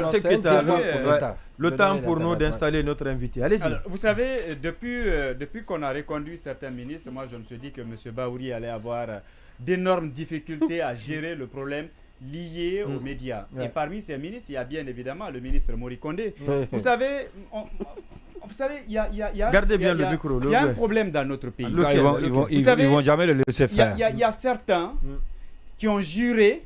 c'est que le temps pour nous d'installer notre invité. Allez-y. Vous savez, depuis qu'on a reconduit certains ministres, moi je me suis dit que M. Bahouri allait avoir d'énormes difficultés à gérer le problème lié aux médias. Et parmi ces ministres, il y a bien évidemment le ministre Mori Kondé. Vous savez, il y a Gardez bien le micro. Il y a un problème dans notre pays. Ils vont jamais le laisser faire. Il y a certains qui ont juré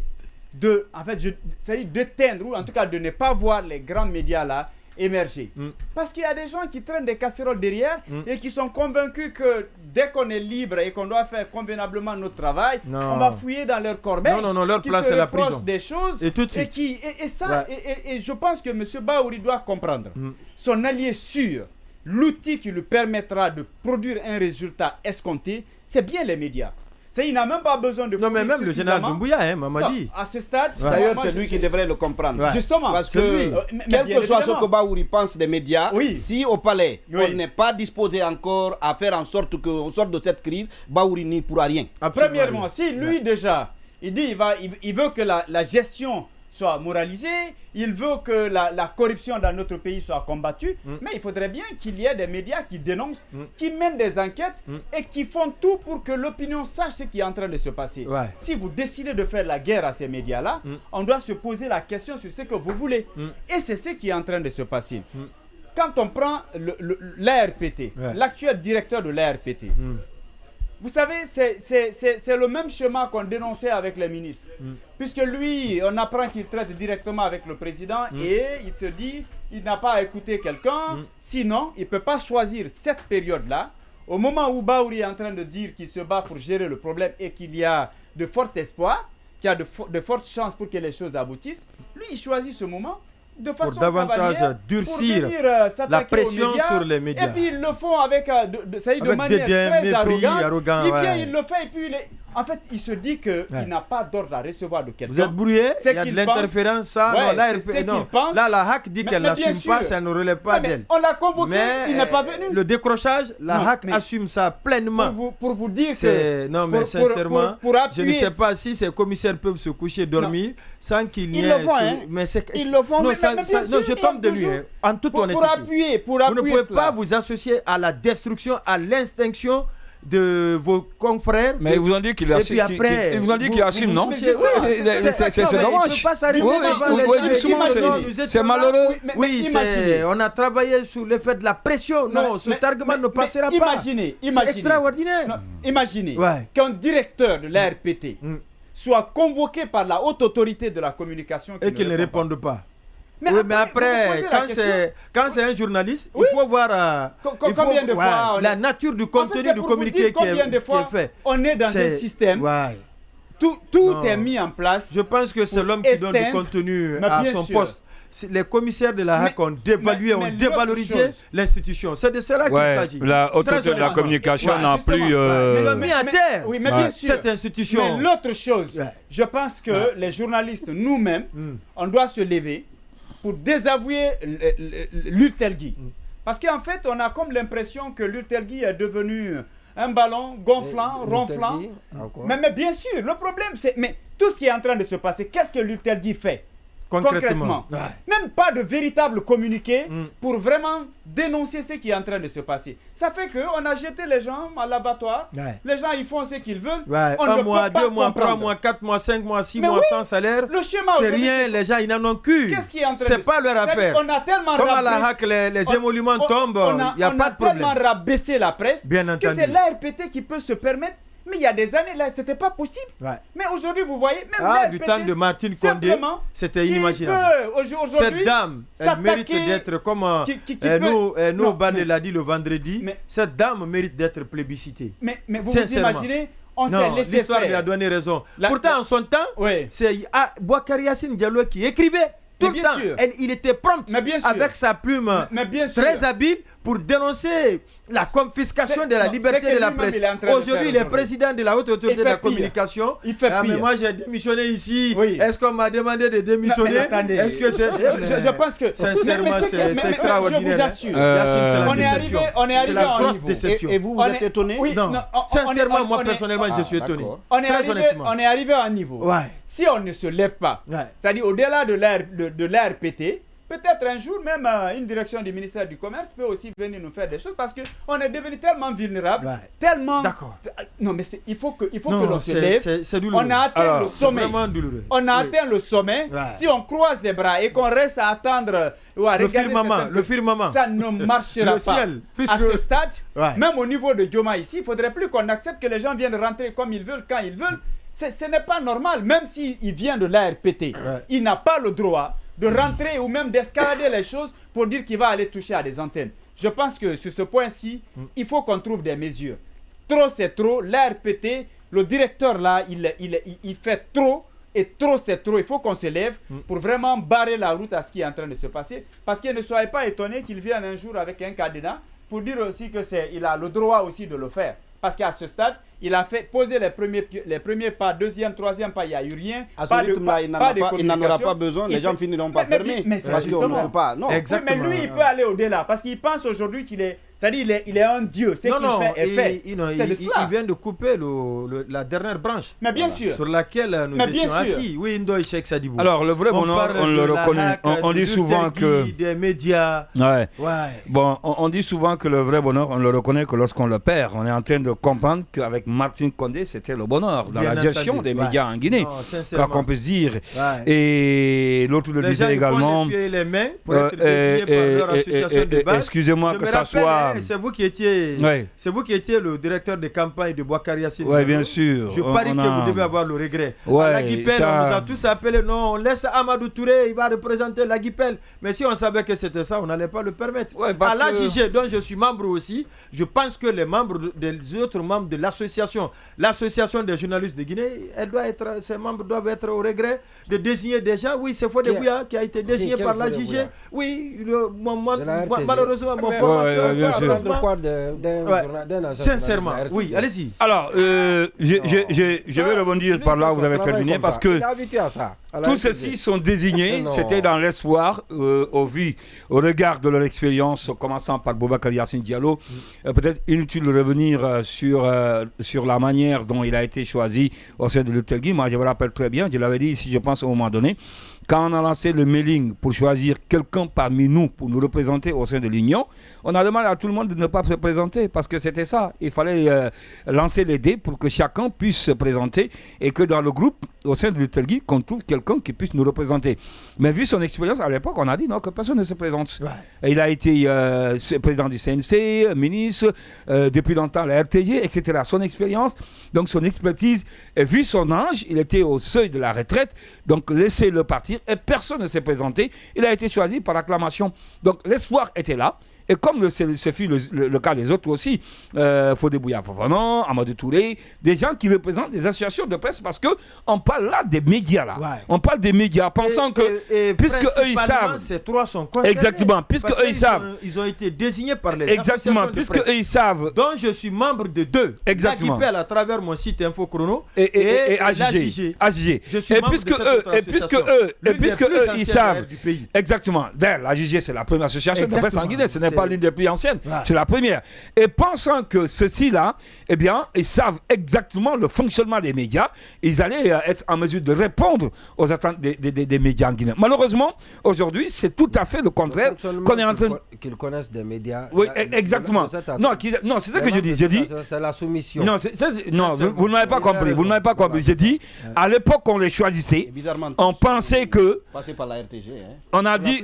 d'éteindre ou en tout cas de ne pas voir les grands médias là émerger. Parce qu'il y a des gens qui traînent des casseroles derrière et qui sont convaincus que dès qu'on est libre et qu'on doit faire convenablement notre travail, on va fouiller dans leur corbeille. Non, leur place c'est la prison. Des choses et tout de suite. Et je pense que M. Bahouri doit comprendre. Son allié sûr, l'outil qui lui permettra de produire un résultat escompté, c'est bien les médias. Il n'a même pas besoin de... Non, mais même le général Doumbouya, m'a dit. À ce stade... D'ailleurs, c'est lui qui devrait le comprendre. Justement. Parce que, quel que soit ce que Bahouri pense des médias, si au palais, on n'est pas disposé encore à faire en sorte qu'on sorte de cette crise, Bahouri n'y pourra rien. Premièrement, si lui déjà, il dit il veut que la gestion soit moralisée, il veut que la corruption dans notre pays soit combattue, mais il faudrait bien qu'il y ait des médias qui dénoncent, qui mènent des enquêtes et qui font tout pour que l'opinion sache ce qui est en train de se passer. Si vous décidez de faire la guerre à ces médias-là, on doit se poser la question sur ce que vous voulez. Et c'est ce qui est en train de se passer. Quand on prend l'ARPT, l'actuel directeur de l'ARPT, vous savez, c'est le même schéma qu'on dénonçait avec les ministres. Puisque lui, on apprend qu'il traite directement avec le président et il se dit, il n'a pas à écouter quelqu'un, sinon il ne peut pas choisir cette période-là. Au moment où Bahouri est en train de dire qu'il se bat pour gérer le problème et qu'il y a de forts espoirs, qu'il y a de fortes chances pour que les choses aboutissent, lui, il choisit ce moment de façon pour davantage durcir la pression sur les médias. Et puis ils le font avec de manière très arrogante. Il le fait et puis en fait il se dit qu'il n'a pas d'ordre à recevoir de quelqu'un. Vous êtes brouillé, il y a de l'interférence, là la HAC dit qu'elle n'assume pas, ça ne relève pas d'elle. On l'a convoqué, il n'est pas venu. Le décrochage, la HAC assume ça pleinement. Pour vous dire que... Non mais sincèrement, je ne sais pas si ces commissaires peuvent se coucher, dormir, sans qu'il y ait... Ils le font, ils le font. Non, je tombe de lui, en toute honnêteté. Pour appuyer vous ne pouvez pas vous associer à la destruction, à l'extinction de vos confrères. Mais ils vous ont dit qu'il assume. Ils vous ont dit qu'il assume, non? C'est dommage. C'est malheureux. Oui, on a travaillé sur le fait de la pression. Non, cet argument ne passera pas. Imaginez. C'est extraordinaire. Imaginez qu'un directeur de l'ARPT soit convoqué par la haute autorité de la communication et qu'il ne réponde pas. Mais après, quand c'est un journaliste, il faut voir combien de fois la nature du contenu du communiqué qui est fait. On est dans un système, tout est mis en place. Je pense que c'est l'homme qui donne du contenu à son poste. Les commissaires de la HAC ont dévalué, ont dévalorisé l'institution. C'est de cela qu'il s'agit. La haute autorité de la communication n'a plus... Ils l'ont mis à terre, mais bien sûr, cette institution. Mais l'autre chose, je pense que les journalistes, nous-mêmes, on doit se lever pour désavouer l'Urtelgui. Parce qu'en fait, on a comme l'impression que l'Urtelgui est devenu un ballon gonflant, ronflant. Mais bien sûr, le problème, c'est... Mais tout ce qui est en train de se passer, qu'est-ce que l'Urtelgui fait concrètement? Même pas de véritable communiqué pour vraiment dénoncer ce qui est en train de se passer. Ça fait qu'on a jeté les gens à l'abattoir. Les gens, ils font ce qu'ils veulent. Un mois, 2 mois, 3 mois, 4 mois, 5 mois, 6 mois sans salaire. C'est rien, les gens, ils n'en ont cul. C'est pas leur affaire. On a tellement comme à la HAC, les émoluments tombent, il n'y a pas de problème. On a tellement rabaissé la presse que c'est l'ARPT qui peut se permettre. Mais il y a des années là, c'était pas possible. Mais aujourd'hui, vous voyez, même du temps de Martine Condé, c'était inimaginable. Cette dame, elle mérite d'être comme nous, Bane l'a dit le vendredi. Cette dame mérite d'être plébiscitée. Mais vous imaginez, on s'est laissé faire. L'histoire lui a donné raison. Pourtant, en son temps, c'est Boakari Yassine Diallo qui écrivait. Tout le temps, il était prompt avec sa plume très habile pour dénoncer la confiscation de la liberté de la presse. Aujourd'hui, il est président de la haute autorité de la communication. Mais moi, j'ai démissionné ici. Est-ce qu'on m'a demandé de démissionner? Est-ce que c'est... Je pense que... Sincèrement, c'est extraordinaire. Je vous assure. On est arrivé à un niveau. Et vous êtes étonné? Non. Sincèrement, moi, personnellement, je suis étonné. On est arrivé à un niveau. si on ne se lève pas, c'est-à-dire au-delà de l'air pété, peut-être un jour même une direction du ministère du Commerce peut aussi venir nous faire des choses parce qu'on est devenu tellement vulnérable, tellement... D'accord. Non, mais il faut que l'on se lève. On a atteint le sommet. On a atteint le sommet. Si on croise les bras et qu'on reste à attendre ou à regarder le firmament, ça ne marchera pas. À ce stade, même au niveau de Dioma ici, il ne faudrait plus qu'on accepte que les gens viennent rentrer comme ils veulent, quand ils veulent. Ce n'est pas normal. Même s'il vient de l'ARPT, il n'a pas le droit de rentrer ou même d'escalader les choses pour dire qu'il va aller toucher à des antennes. Je pense que sur ce point-ci, il faut qu'on trouve des mesures. Trop c'est trop, l'ARPT, le directeur là, il fait trop, et trop c'est trop. Il faut qu'on se lève pour vraiment barrer la route à ce qui est en train de se passer. Parce que ne soyez pas étonnés qu'il vienne un jour avec un cadenas pour dire aussi qu'il a le droit aussi de le faire. Parce qu'à ce stade, il a fait poser les premiers pas, deuxième, troisième pas, il n'y a eu rien. À ce rythme-là, il n'en aura pas besoin, les gens finiront par fermer. Parce qu'on ne peut pas. Non. Oui, mais lui, il peut aller au-delà. Parce qu'il pense aujourd'hui qu'il est. C'est-à-dire, il est un dieu. C'est qu'il fait est fait. Il vient de couper la dernière branche. Mais bien sûr. Sur laquelle nous étions assis. Oui, Ndoye Cheikh Sadibou. Alors, le vrai bonheur, on le reconnaît. On dit souvent que. Des médias. Ouais. Bon, on dit souvent que le vrai bonheur, on le reconnaît que lorsqu'on le perd. On est en train de comprendre qu'avec Martin Condé, c'était le bonheur dans la gestion des médias en Guinée. Quoi qu'on puisse dire. Et l'autre le disait également. Les mains pour être désignés par leur association de base. Excusez-moi que ça soit. C'est vous qui étiez le directeur de campagne de Boakari Yassine. Oui, bien sûr. Je parie que vous devez avoir le regret. À la Guipel, on nous a tous appelés. Non, on laisse Amadou Touré, il va représenter la Guipel. Mais si on savait que c'était ça, on n'allait pas le permettre. À l'AJG, dont je suis membre aussi, je pense que les autres membres de l'association des journalistes de Guinée, ces membres doivent être au regret de désigner des gens. Oui, c'est Fodé Bouya qui a été désigné par l'AJG. Oui, malheureusement, mon formateur. Sincèrement, oui, allez-y. Alors, je vais rebondir par là où vous avez terminé parce que tous ceux-ci sont désignés, c'était dans l'espoir, au regard de leur expérience, commençant par Boubacar Yassine Diallo. Peut-être inutile de revenir sur la manière dont il a été choisi au sein de l'Utelgui. Moi, je me rappelle très bien, je l'avais dit ici, je pense, au moment donné, quand on a lancé le mailing pour choisir quelqu'un parmi nous pour nous représenter au sein de l'Union, on a demandé à tout le monde de ne pas se présenter parce que c'était ça. Il fallait lancer les dés pour que chacun puisse se présenter et que dans le groupe, au sein de l'Utelgui, qu'on trouve quelqu'un qui puisse nous représenter. Mais vu son expérience, à l'époque, on a dit non, que personne ne se présente. Il a été président du CNC, ministre, depuis longtemps la RTG, etc. Son expérience, donc son expertise, et vu son âge, il était au seuil de la retraite, donc laissez-le partir et personne ne s'est présenté. Il a été choisi par acclamation. Donc l'espoir était là. Et comme ce fut le cas des autres aussi, Fodé Bouya Fofana, Amadou Touré, des gens qui représentent des associations de presse, parce qu'on parle là des médias là. On parle des médias, pensant que, puisque eux ils savent. Ces trois sont concernés. Exactement, puisque eux ils savent. Ils ont été désignés par les exactement, puisque eux ils savent. Donc je suis membre de deux. Exactement. La Guipel à travers mon site Info Chrono et AJG. Je suis membre et puisque eux ils savent. Exactement. D'ailleurs, l'AJG c'est la première association de presse en Guinée, ce n'est pas l'une des plus anciennes, c'est la première. Et pensant que ceux-ci-là, eh bien, ils savent exactement le fonctionnement des médias, ils allaient être en mesure de répondre aux attentes des médias en Guinée. Malheureusement, aujourd'hui, c'est tout à fait le contraire qu'on est en train qu'ils connaissent des médias. Oui, exactement. Non, c'est ça que je dis. C'est la soumission. Non, vous ne m'avez pas compris. Vous ne m'avez pas compris. J'ai dit, à l'époque qu'on les choisissait, on pensait que... Passer par la RTG. On a dit...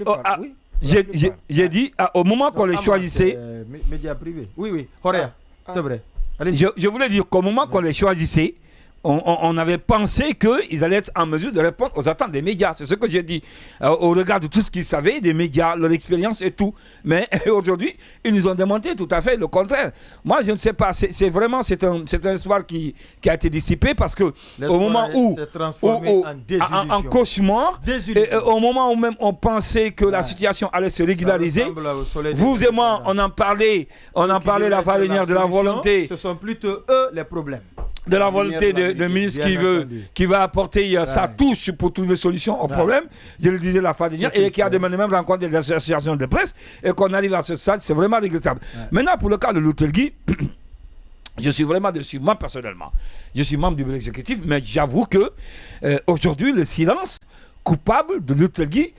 J'ai dit, au moment qu'on les choisissait... Médias privés. Oui, Horea, c'est vrai. Je voulais dire qu'au moment qu'on les choisissait, on avait pensé qu'ils allaient être en mesure de répondre aux attentes des médias. C'est ce que j'ai dit. Au regard de tout ce qu'ils savaient, des médias, leur expérience et tout. Mais aujourd'hui, ils nous ont démontré tout à fait le contraire. Moi, je ne sais pas. C'est un espoir qui a été dissipé parce que au moment où en cauchemar, et au moment où même on pensait que la situation allait se régulariser, vous et moi, on en parlait la fois dernière de la volonté. Ce sont plutôt eux les problèmes. De la volonté de ministre qui va apporter sa touche pour trouver solution au problème. Je le disais la fois dernière, et qui a demandé même rencontre des associations de presse, et qu'on arrive à ce stade, c'est vraiment regrettable. Maintenant, pour le cas de l'Utelgui, Je suis vraiment déçu, moi personnellement. Je suis membre du bureau exécutif, mais j'avoue que aujourd'hui, le silence coupable de Luttelgui,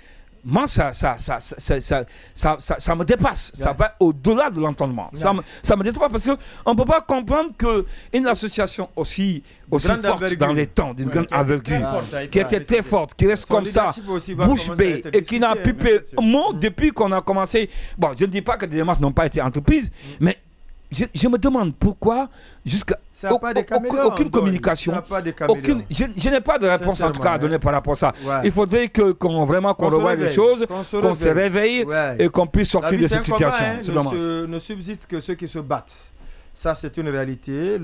moi, ça me dépasse. Ça va au-delà de l'entendement. Ça me dépasse parce qu'on ne peut pas comprendre qu'une association aussi forte dans les temps, d'une grande envergure, qui était très forte, qui reste comme ça, bouche bée, et qui n'a pu payer un mot depuis qu'on a commencé. Bon, je ne dis pas que des démarches n'ont pas été entreprises, mais je me demande pourquoi jusqu'à aucune communication, je n'ai pas de réponse en tout cas à donner par rapport à ça. Il faudrait qu'on revoie les choses, qu'on se réveille et qu'on puisse sortir de cette situation. Ne subsiste que ceux qui se battent. Ça, c'est une réalité.